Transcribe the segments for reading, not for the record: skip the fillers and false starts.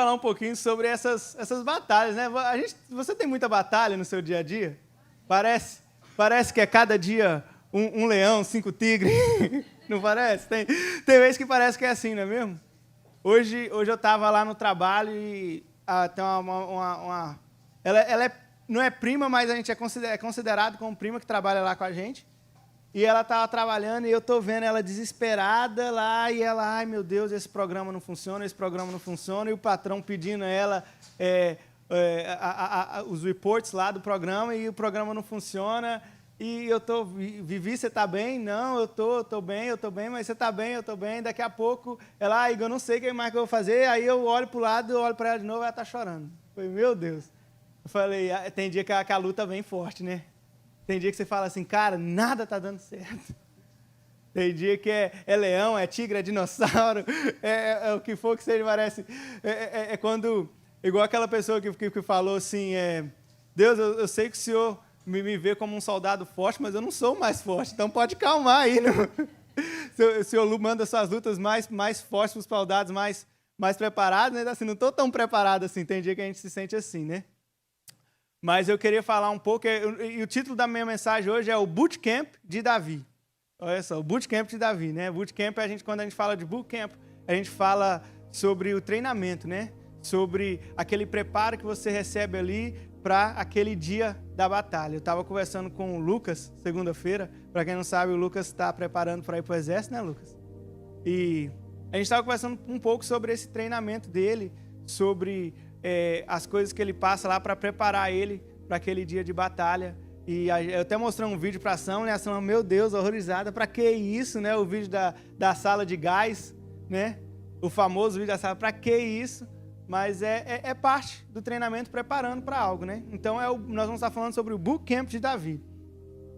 falar um pouquinho sobre essas batalhas, né? Você tem muita batalha no seu dia a dia? Parece que é cada dia um leão, 5 tigres. Não parece? Tem vezes que parece que é assim, não é mesmo? Hoje eu estava lá no trabalho e tem ela não é prima, mas a gente é considerado como prima que trabalha lá com a gente. E ela estava trabalhando e eu estou vendo ela desesperada lá, e ela, ai meu Deus, esse programa não funciona, e o patrão pedindo a ela os reports lá do programa, e o programa não funciona, e Vivi, você está bem? Não, eu estou bem, mas você está bem, eu estou bem. Daqui a pouco, ela, eu não sei o que mais que eu vou fazer, aí eu olho para o lado, eu olho para ela de novo, ela está chorando. Eu falei, meu Deus. Eu falei, tem dia que a luta vem forte, né? Tem dia que você fala assim, cara, nada está dando certo. Tem dia que é leão, é tigre, é dinossauro, é o que for que seja, parece. É quando, igual aquela pessoa que falou assim, Deus, eu sei que o Senhor me vê como um soldado forte, mas eu não sou o mais forte, então pode calmar aí. Não? O Senhor manda suas lutas mais fortes para os soldados mais preparados, né? Assim, não estou tão preparado assim, tem dia que a gente se sente assim, né? Mas eu queria falar um pouco, e o título da minha mensagem hoje é o Bootcamp de Davi. Olha só, o Bootcamp de Davi, né? Bootcamp, quando a gente fala de Bootcamp, a gente fala sobre o treinamento, né? Sobre aquele preparo que você recebe ali para aquele dia da batalha. Eu estava conversando com o Lucas, segunda-feira. Para quem não sabe, o Lucas está preparando para ir para o exército, né, Lucas? E a gente estava conversando um pouco sobre esse treinamento dele, sobre as coisas que ele passa lá para preparar ele para aquele dia de batalha. E eu até mostrei um vídeo para a Ação, né? A Ação, meu Deus, horrorizada, para que isso, né? O vídeo da sala de gás, né? O famoso vídeo da sala, para que isso? Mas é parte do treinamento preparando para algo, né? Então, nós vamos estar falando sobre o Bootcamp de Davi.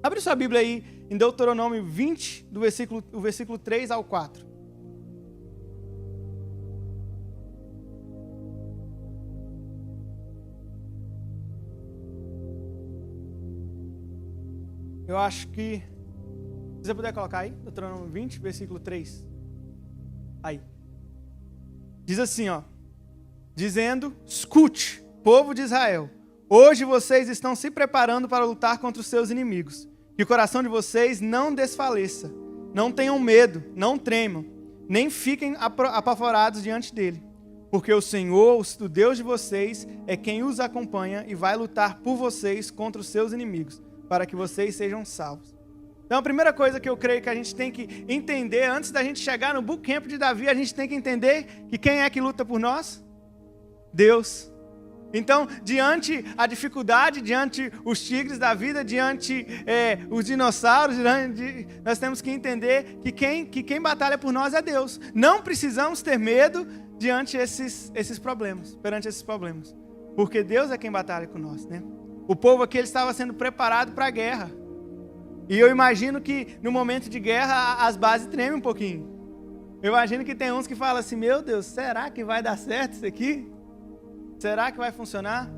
Abre sua Bíblia aí em Deuteronômio 20, do versículo 3 ao 4. Eu acho que, se você puder colocar aí, Deuteronômio 20, versículo 3. Aí. Diz assim, ó. Dizendo, escute, povo de Israel, hoje vocês estão se preparando para lutar contra os seus inimigos. Que o coração de vocês não desfaleça. Não tenham medo, não tremam, nem fiquem apavorados diante dele. Porque o Senhor, o Deus de vocês, é quem os acompanha e vai lutar por vocês contra os seus inimigos, para que vocês sejam salvos. Então, a primeira coisa que eu creio que a gente tem que entender, antes da gente chegar no Bootcamp de Davi, a gente tem que entender que quem é que luta por nós? Deus. Então, diante a dificuldade, diante os tigres da vida, diante os dinossauros, nós temos que entender que quem batalha por nós é Deus. Não precisamos ter medo diante esses problemas, perante esses problemas. Porque Deus é quem batalha com nós, né? O povo aqui ele estava sendo preparado para a guerra. E eu imagino que no momento de guerra as bases tremem um pouquinho. Eu imagino que tem uns que falam assim, meu Deus, será que vai dar certo isso aqui? Será que vai funcionar?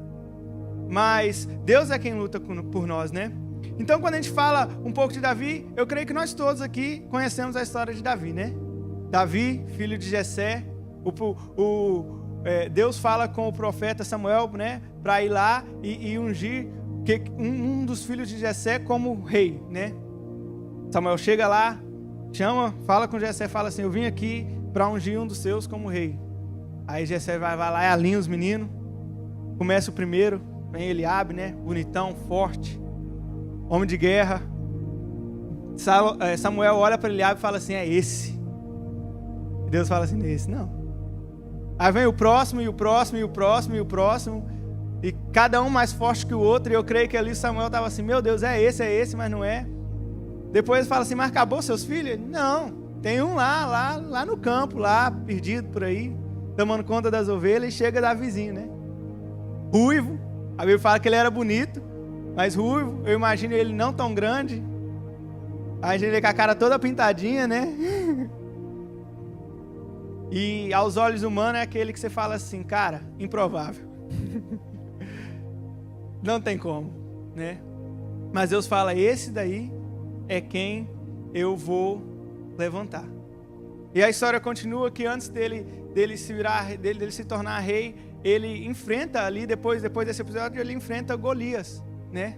Mas Deus é quem luta por nós, né? Então quando a gente fala um pouco de Davi, eu creio que nós todos aqui conhecemos a história de Davi, né? Davi, filho de Jessé, Deus fala com o profeta Samuel, né, para ir lá e ungir um dos filhos de Jessé como rei, né? Samuel chega lá, fala com Jessé, fala assim, eu vim aqui para ungir um dos seus como rei. Aí Jessé vai lá e alinha os meninos, começa o primeiro, vem Eliabe, né, bonitão, forte, homem de guerra. Samuel olha para Eliabe e fala assim, é esse. E Deus fala assim, não é esse não. Aí vem o próximo, e o próximo, e o próximo, e o próximo, e cada um mais forte que o outro, e eu creio que ali Samuel estava assim, meu Deus, é esse, mas não é. Depois ele fala assim, mas acabou seus filhos? Não, tem um lá no campo, lá, perdido por aí, tomando conta das ovelhas, e chega Davizinho, né? Ruivo, a Bíblia fala que ele era bonito, mas ruivo, eu imagino ele não tão grande, a gente vê com a cara toda pintadinha, né? E aos olhos humanos é aquele que você fala assim, cara, improvável. Não tem como, né? Mas Deus fala, esse daí é quem eu vou levantar. E a história continua que antes dele se tornar rei, ele enfrenta ali, depois desse episódio, ele enfrenta Golias, né?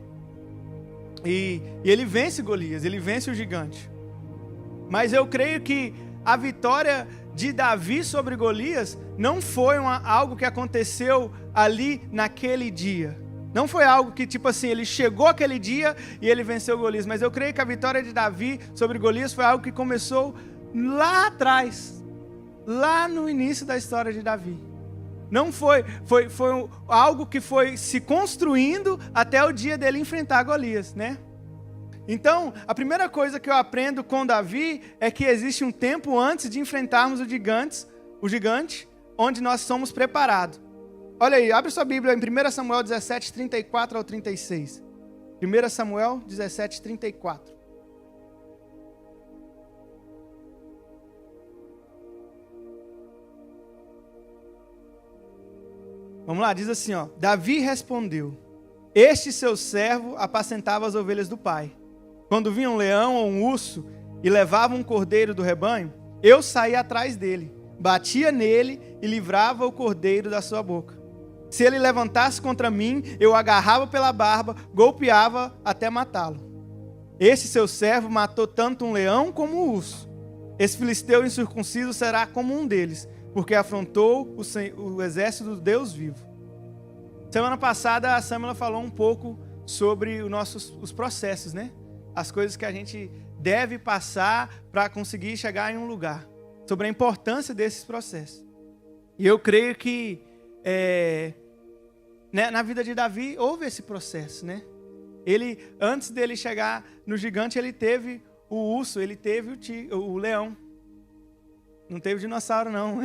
E ele vence Golias, ele vence o gigante. Mas eu creio que a vitória de Davi sobre Golias não foi algo que aconteceu ali naquele dia. Não foi algo que, tipo assim, ele chegou aquele dia e ele venceu Golias. Mas eu creio que a vitória de Davi sobre Golias foi algo que começou lá atrás, lá no início da história de Davi. Não foi algo que foi se construindo até o dia dele enfrentar Golias, né? Então, a primeira coisa que eu aprendo com Davi é que existe um tempo antes de enfrentarmos o gigante, onde nós somos preparados. Olha aí, abre sua Bíblia em 1 Samuel 17, 34 ao 36. 1 Samuel 17, 34. Vamos lá, diz assim, ó. Davi respondeu: este seu servo apacentava as ovelhas do pai. Quando vinha um leão ou um urso e levava um cordeiro do rebanho, eu saía atrás dele, batia nele e livrava o cordeiro da sua boca. Se ele levantasse contra mim, eu o agarrava pela barba, golpeava até matá-lo. Este seu servo matou tanto um leão como um urso. Esse filisteu incircunciso será como um deles, porque afrontou o exército do Deus vivo. Semana passada a Samela falou um pouco sobre os processos, né? As coisas que a gente deve passar para conseguir chegar em um lugar. Sobre a importância desses processos. E eu creio que na vida de Davi houve esse processo, né? Ele, antes dele chegar no gigante, ele teve o urso, ele teve o leão. Não teve dinossauro, não.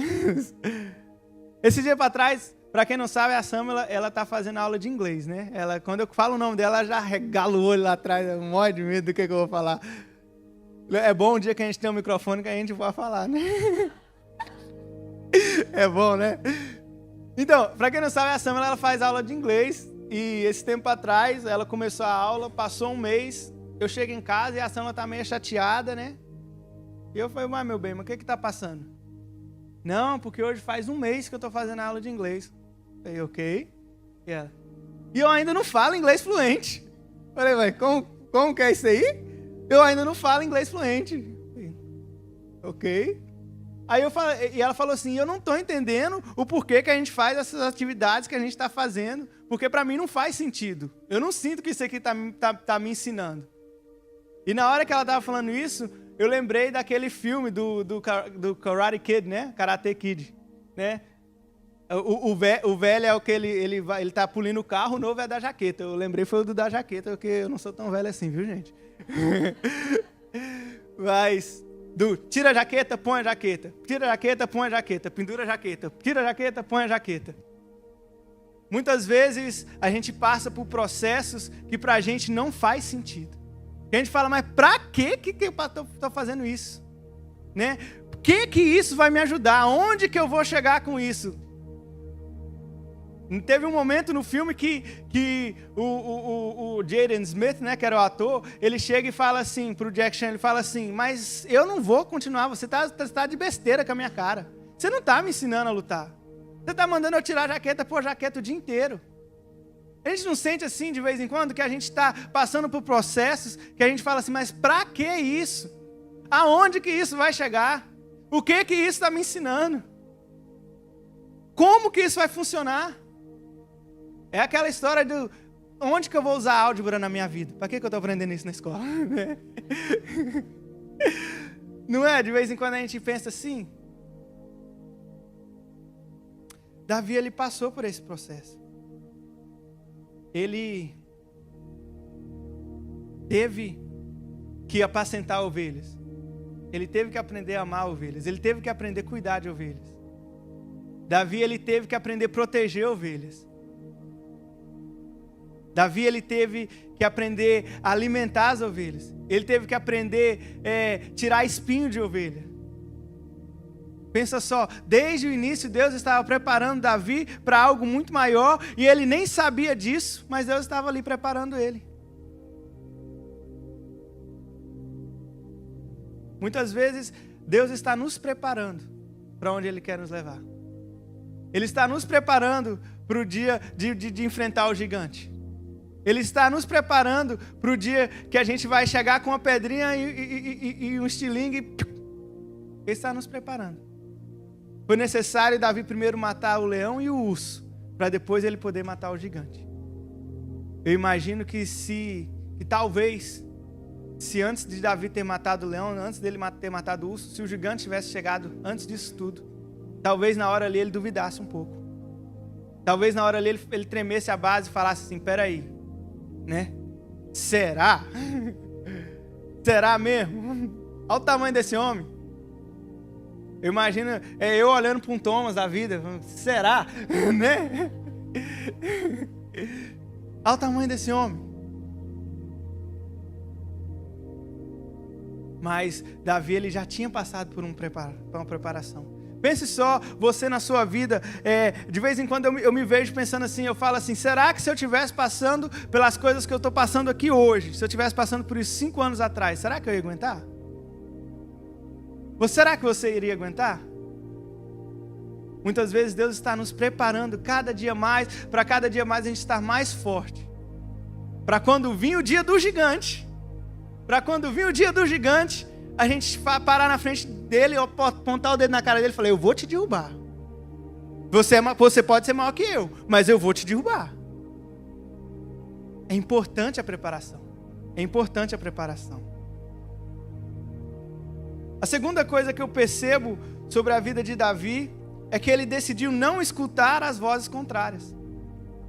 Esse dia para trás, para quem não sabe, a Samela, ela tá fazendo aula de inglês, né? Quando eu falo o nome dela, ela já regala o olho lá atrás, morre de medo do que eu vou falar. É bom um dia que a gente tem um microfone que a gente vai falar, né? É bom, né? Então, para quem não sabe, a Samela, ela faz aula de inglês. E esse tempo atrás, ela começou a aula, passou um mês. Eu chego em casa e a Samela tá meio chateada, né? E eu falei, mas meu bem, mas o que tá passando? Não, porque hoje faz um mês que eu tô fazendo aula de inglês. Eu falei, ok. E eu ainda não falo inglês fluente. Eu falei, mas como que é isso aí? Eu ainda não falo inglês fluente. Eu falei, ok. Aí e ela falou assim, eu não tô entendendo o porquê que a gente faz essas atividades que a gente está fazendo, porque para mim não faz sentido. Eu não sinto que isso aqui tá me ensinando. E na hora que ela estava falando isso, eu lembrei daquele filme do Karate Kid, né? Karate Kid, né? O velho é o que ele tá pulindo o carro, o novo é da jaqueta. Eu lembrei foi o do da jaqueta, porque eu não sou tão velho assim, viu, gente? Mas tira a jaqueta, põe a jaqueta. Tira a jaqueta, põe a jaqueta. Pendura a jaqueta. Tira a jaqueta, põe a jaqueta. Muitas vezes a gente passa por processos que pra gente não faz sentido. A gente fala, mas pra que eu estou fazendo isso? Né? Que isso vai me ajudar? Onde que eu vou chegar com isso? Teve um momento no filme que o Jaden Smith, né, que era o ator, ele chega e fala assim pro Jack Chan, ele fala assim, mas eu não vou continuar, você tá de besteira com a minha cara. Você não tá me ensinando a lutar. Você tá mandando eu tirar a jaqueta, pôr a jaqueta o dia inteiro. A gente não sente assim de vez em quando que a gente está passando por processos que a gente fala assim, mas para que isso? Aonde que isso vai chegar? O que isso está me ensinando? Como que isso vai funcionar? É aquela história do onde que eu vou usar álgebra na minha vida? Para que eu estou aprendendo isso na escola? Não é? De vez em quando a gente pensa assim. Davi, ele passou por esse processo. Ele teve que apacentar ovelhas. Ele teve que aprender a amar ovelhas. Ele teve que aprender a cuidar de ovelhas. Davi, ele teve que aprender a proteger ovelhas. Davi, ele teve que aprender a alimentar as ovelhas. Ele teve que aprender a tirar espinho de ovelha. Pensa só, desde o início Deus estava preparando Davi para algo muito maior e ele nem sabia disso, mas Deus estava ali preparando ele. Muitas vezes Deus está nos preparando para onde Ele quer nos levar. Ele está nos preparando para o dia de enfrentar o gigante. Ele está nos preparando para o dia que a gente vai chegar com uma pedrinha e um estilingue. Ele está nos preparando. Foi necessário Davi primeiro matar o leão e o urso, para depois ele poder matar o gigante. Eu imagino que talvez, se antes de Davi ter matado o leão, antes dele ter matado o urso, se o gigante tivesse chegado antes disso tudo, talvez na hora ali ele duvidasse um pouco. Talvez na hora ali ele tremesse a base e falasse assim, peraí, né? Será? Será mesmo? Olha o tamanho desse homem. Eu imagino eu olhando para um Thomas da vida, será? Né? Olha o tamanho desse homem. Mas Davi ele já tinha passado por uma preparação. Pense só, você na sua vida, de vez em quando eu me vejo pensando assim, eu falo assim, será que se eu estivesse passando pelas coisas que eu estou passando aqui hoje, se eu estivesse passando por isso 5 anos atrás, será que eu ia aguentar? Será que você iria aguentar? Muitas vezes Deus está nos preparando cada dia mais, para cada dia mais a gente estar mais forte. Para quando vir o dia do gigante, a gente parar na frente dele, apontar o dedo na cara dele e falar, eu vou te derrubar. Você pode ser maior que eu, mas eu vou te derrubar. É importante a preparação. A segunda coisa que eu percebo sobre a vida de Davi é que ele decidiu não escutar as vozes contrárias.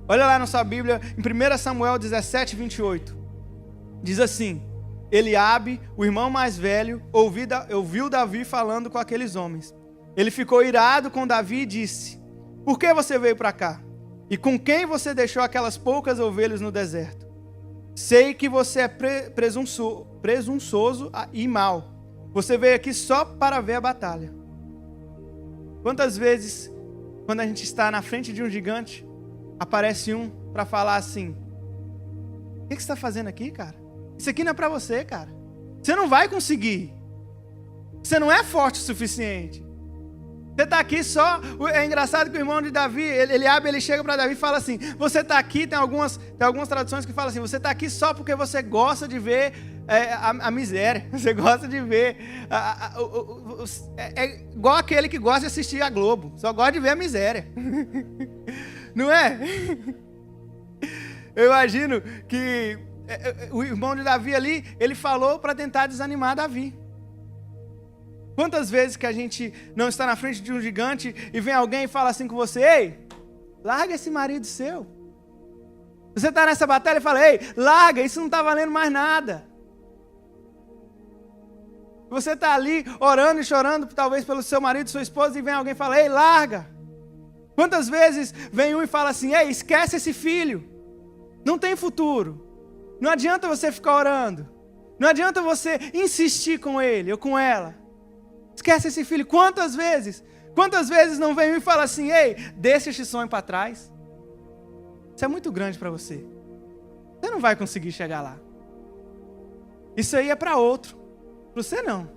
Olha lá na sua Bíblia, em 1 Samuel 17, 28. Diz assim, Eliabe, o irmão mais velho, ouviu Davi falando com aqueles homens. Ele ficou irado com Davi e disse, por que você veio para cá? E com quem você deixou aquelas poucas ovelhas no deserto? Sei que você é presunçoso e mau. Você veio aqui só para ver a batalha. Quantas vezes, quando a gente está na frente de um gigante, aparece um para falar assim, o que você está fazendo aqui, cara? Isso aqui não é para você, cara. Você não vai conseguir. Você não é forte o suficiente. Você está aqui só... É engraçado que o irmão de Davi, ele chega para Davi e fala assim, você está aqui, tem algumas traduções que falam assim, você está aqui só porque você gosta de ver a miséria. Você gosta de ver... É igual aquele que gosta de assistir a Globo. Só gosta de ver a miséria. Não é? Eu imagino que o irmão de Davi ali, ele falou para tentar desanimar Davi. Quantas vezes que a gente não está na frente de um gigante e vem alguém e fala assim com você, ei, larga esse marido seu. Você está nessa batalha e fala, ei, larga, isso não está valendo mais nada. Você está ali orando e chorando, talvez pelo seu marido, sua esposa, e vem alguém e fala, ei, larga. Quantas vezes vem um e fala assim, ei, esquece esse filho, não tem futuro. Não adianta você ficar orando, não adianta você insistir com ele ou com ela. Esquece esse filho. Quantas vezes não vem um e fala assim, ei, deixa esse sonho para trás. Isso é muito grande para você. Você não vai conseguir chegar lá. Isso aí é para outro. Para você não.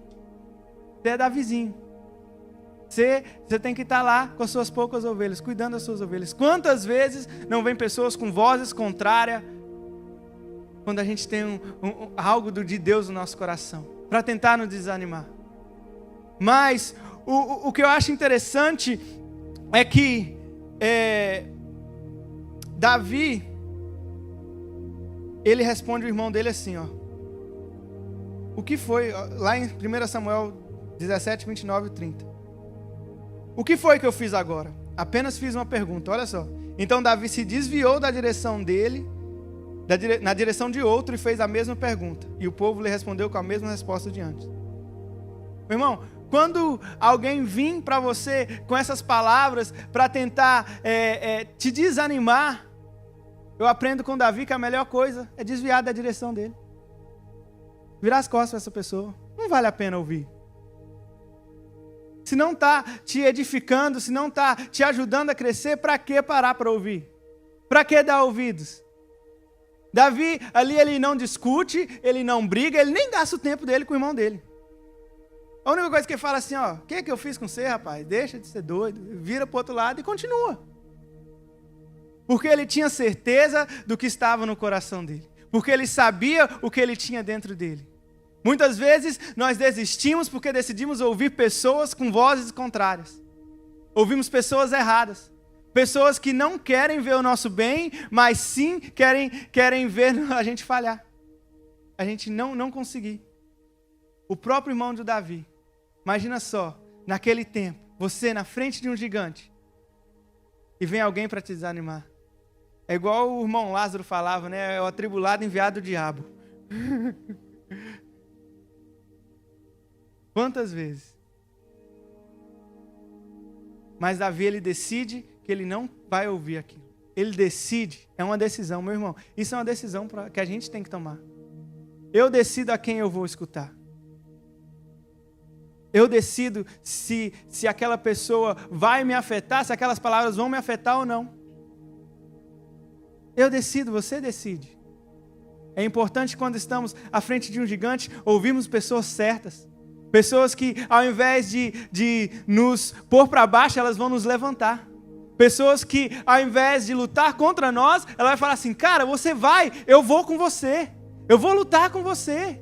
Você é Davizinho. Você tem que estar lá com as suas poucas ovelhas, cuidando das suas ovelhas. Quantas vezes não vem pessoas com vozes contrárias, quando a gente tem algo de Deus no nosso coração, para tentar nos desanimar. Mas o que eu acho interessante é que Davi, ele responde o irmão dele assim, ó. O que foi, lá em 1 Samuel 17, 29 e 30. O que foi que eu fiz agora? Apenas fiz uma pergunta, olha só. Então Davi se desviou da direção dele, na direção de outro, e fez a mesma pergunta. E o povo lhe respondeu com a mesma resposta de antes. Meu irmão, quando alguém vir para você com essas palavras para tentar te desanimar, eu aprendo com Davi que a melhor coisa é desviar da direção dele. Virar as costas para essa pessoa. Não vale a pena ouvir. Se não está te edificando, se não está te ajudando a crescer, para que parar para ouvir? Para que dar ouvidos? Davi, ali ele não discute, ele não briga, ele nem gasta o tempo dele com o irmão dele. A única coisa que ele fala assim, ó, o que eu fiz com você, rapaz? Deixa de ser doido, vira para o outro lado e continua. Porque ele tinha certeza do que estava no coração dele. Porque ele sabia o que ele tinha dentro dele. Muitas vezes nós desistimos porque decidimos ouvir pessoas com vozes contrárias. Ouvimos pessoas erradas. Pessoas que não querem ver o nosso bem, mas sim querem ver a gente falhar. A gente não conseguir. O próprio irmão de Davi. Imagina só, naquele tempo, você na frente de um gigante. E vem alguém para te desanimar. É igual o irmão Lázaro falava, né? É o atribulado enviado do diabo. Quantas vezes? Mas Davi, ele decide que ele não vai ouvir aquilo. Ele decide, é uma decisão, meu irmão. Isso é uma decisão que a gente tem que tomar. Eu decido a quem eu vou escutar. Eu decido se aquela pessoa vai me afetar, se aquelas palavras vão me afetar ou não. Eu decido, você decide. É importante quando estamos à frente de um gigante, ouvirmos pessoas certas. Pessoas que ao invés de nos pôr para baixo, elas vão nos levantar. Pessoas que ao invés de lutar contra nós, ela vai falar assim, cara, você vai, eu vou com você. Eu vou lutar com você.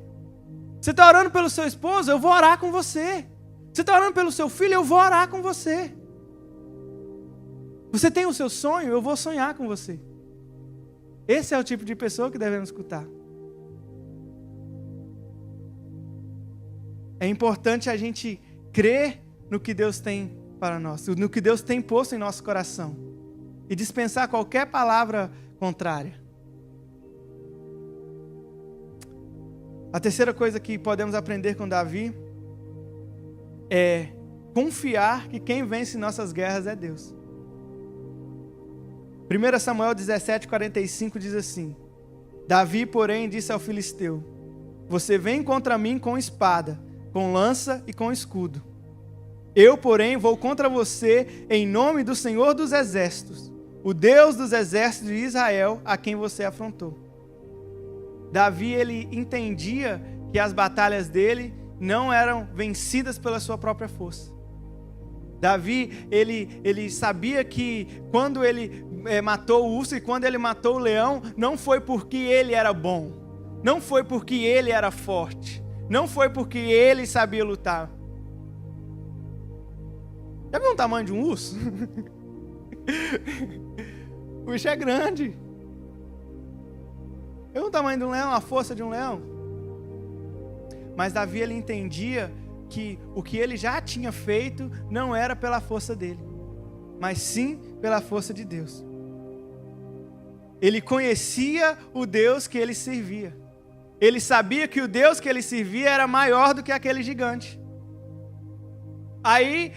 Você está orando pelo seu esposo, eu vou orar com você. Você está orando pelo seu filho, eu vou orar com você. Você tem o seu sonho, eu vou sonhar com você. Esse é o tipo de pessoa que devemos escutar. É importante a gente crer no que Deus tem para nós, no que Deus tem posto em nosso coração. E dispensar qualquer palavra contrária. A terceira coisa que podemos aprender com Davi é confiar que quem vence nossas guerras é Deus. 1 Samuel 17:45 diz assim: Davi, porém, disse ao filisteu: você vem contra mim com espada, com lança e com escudo. Eu, porém, vou contra você em nome do Senhor dos Exércitos, o Deus dos exércitos de Israel, a quem você afrontou. Davi, ele entendia que as batalhas dele não eram vencidas pela sua própria força. Davi, ele sabia que quando ele matou o urso e quando ele matou o leão, não foi porque ele era bom, não foi porque ele era forte, não foi porque ele sabia lutar. Já viu o tamanho de um urso? O bicho é grande. É o tamanho de um leão, a força de um leão. Mas Davi, ele entendia que o que ele já tinha feito não era pela força dele, mas sim pela força de Deus. Ele conhecia o Deus que ele servia. Ele sabia que o Deus que ele servia era maior do que aquele gigante. Aí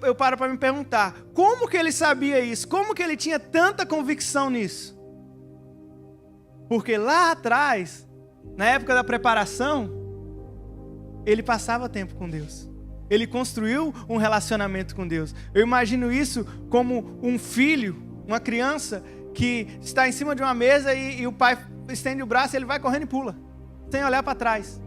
eu paro para me perguntar, como que ele sabia isso? Como que ele tinha tanta convicção nisso? Porque lá atrás, na época da preparação, ele passava tempo com Deus. Ele construiu um relacionamento com Deus. Eu imagino isso como um filho, uma criança que está em cima de uma mesa e o pai estende o braço e ele vai correndo e pula, sem olhar para trás.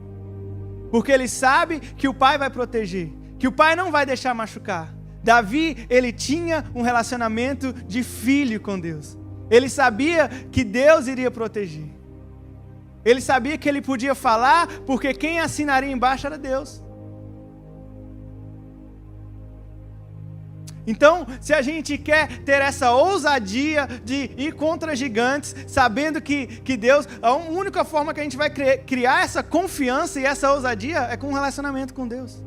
Porque ele sabe que o pai vai proteger, que o pai não vai deixar machucar. Davi, ele tinha um relacionamento de filho com Deus. Ele sabia que Deus iria proteger. Ele sabia que ele podia falar, porque quem assinaria embaixo era Deus. Então, se a gente quer ter essa ousadia de ir contra gigantes, sabendo que Deus, a única forma que a gente vai criar essa confiança e essa ousadia é com um relacionamento com Deus.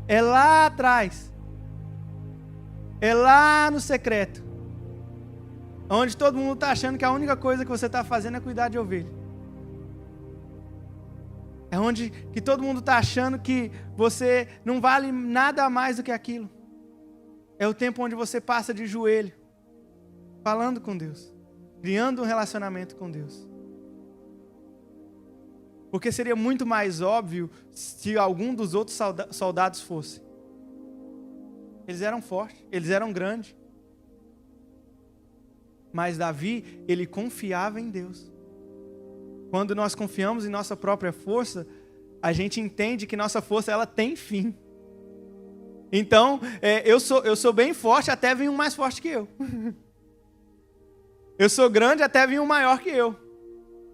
É lá atrás. É lá no secreto. Onde todo mundo está achando que a única coisa que você está fazendo é cuidar de ovelha. É onde que todo mundo está achando que você não vale nada mais do que aquilo. É o tempo onde você passa de joelho, falando com Deus, criando um relacionamento com Deus. Porque seria muito mais óbvio se algum dos outros soldados fosse. Eles eram fortes, eles eram grandes. Mas Davi, ele confiava em Deus. Quando nós confiamos em nossa própria força, a gente entende que nossa força ela tem fim. Então, eu sou bem forte, até vir um mais forte que eu. Eu sou grande, até vir um maior que eu.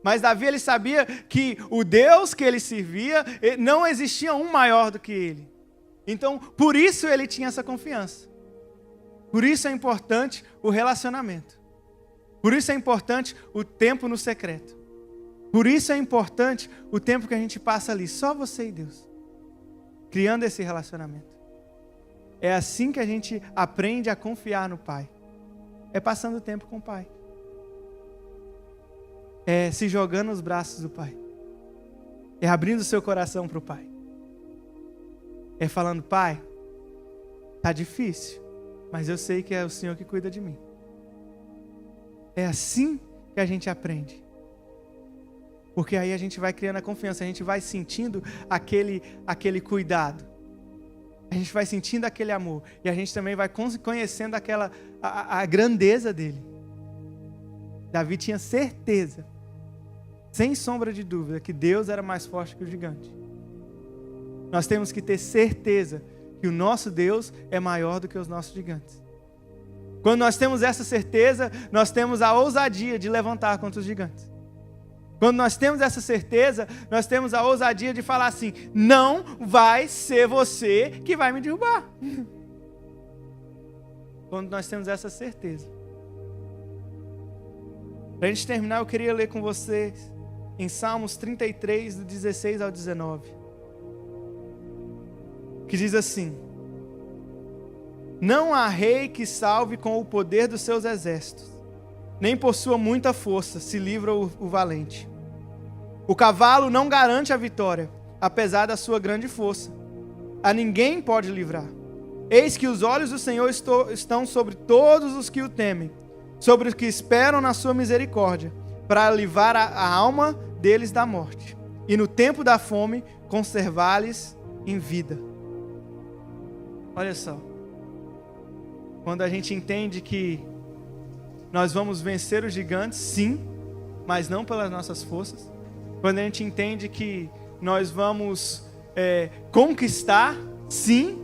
Mas Davi, ele sabia que o Deus que ele servia, não existia um maior do que ele. Então, por isso ele tinha essa confiança. Por isso é importante o relacionamento. Por isso é importante o tempo no secreto. Por isso é importante o tempo que a gente passa ali, só você e Deus, criando esse relacionamento. É assim que a gente aprende a confiar no Pai. É passando tempo com o Pai. É se jogando nos braços do Pai. É abrindo o seu coração para o Pai. É falando, Pai, tá difícil, mas eu sei que é o Senhor que cuida de mim. É assim que a gente aprende. Porque aí a gente vai criando a confiança, a gente vai sentindo aquele cuidado. A gente vai sentindo aquele amor. E a gente também vai conhecendo a grandeza dele. Davi tinha certeza, sem sombra de dúvida, que Deus era mais forte que o gigante. Nós temos que ter certeza que o nosso Deus é maior do que os nossos gigantes. Quando nós temos essa certeza, nós temos a ousadia de levantar contra os gigantes. Quando nós temos essa certeza, nós temos a ousadia de falar assim, não vai ser você que vai me derrubar. Quando nós temos essa certeza. Para a gente terminar, eu queria ler com vocês em Salmos 33, do 16 ao 19. Que diz assim: não há rei que salve com o poder dos seus exércitos, nem por sua muita força se livra o valente. O cavalo não garante a vitória, apesar da sua grande força. A ninguém pode livrar. Eis que os olhos do Senhor estão sobre todos os que o temem, sobre os que esperam na sua misericórdia, para livrar a alma deles da morte, e no tempo da fome conservar-lhes em vida. Olha só. Quando a gente entende que nós vamos vencer os gigantes, sim, mas não pelas nossas forças. Quando a gente entende que nós vamos conquistar, sim,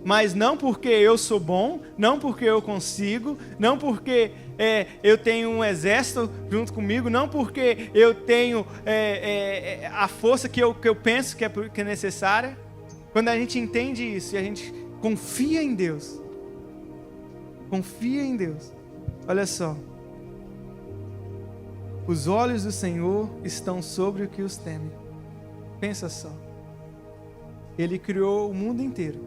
mas não porque eu sou bom, não porque eu consigo, não porque eu tenho um exército junto comigo, não porque eu tenho a força que eu penso que é necessária. Quando a gente entende isso e a gente confia em Deus, olha só, os olhos do Senhor estão sobre o que os temem. Pensa só, Ele criou o mundo inteiro,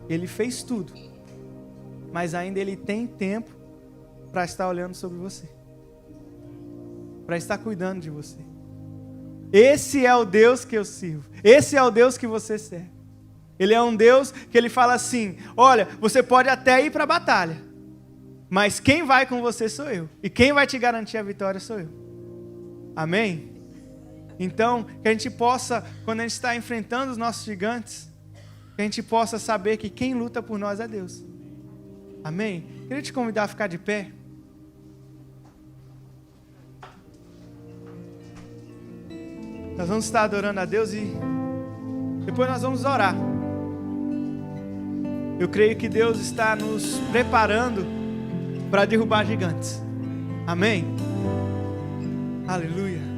Ele fez tudo, mas ainda Ele tem tempo para estar olhando sobre você, para estar cuidando de você. Esse é o Deus que eu sirvo, esse é o Deus que você serve. Ele é um Deus que Ele fala assim, olha, você pode até ir para a batalha, mas quem vai com você sou eu, e quem vai te garantir a vitória sou eu. Amém? Então, que a gente possa, quando a gente está enfrentando os nossos gigantes, que a gente possa saber que quem luta por nós é Deus. Amém? Queria te convidar a ficar de pé. Nós vamos estar adorando a Deus e depois nós vamos orar. Eu creio que Deus está nos preparando para derrubar gigantes. Amém? Aleluia.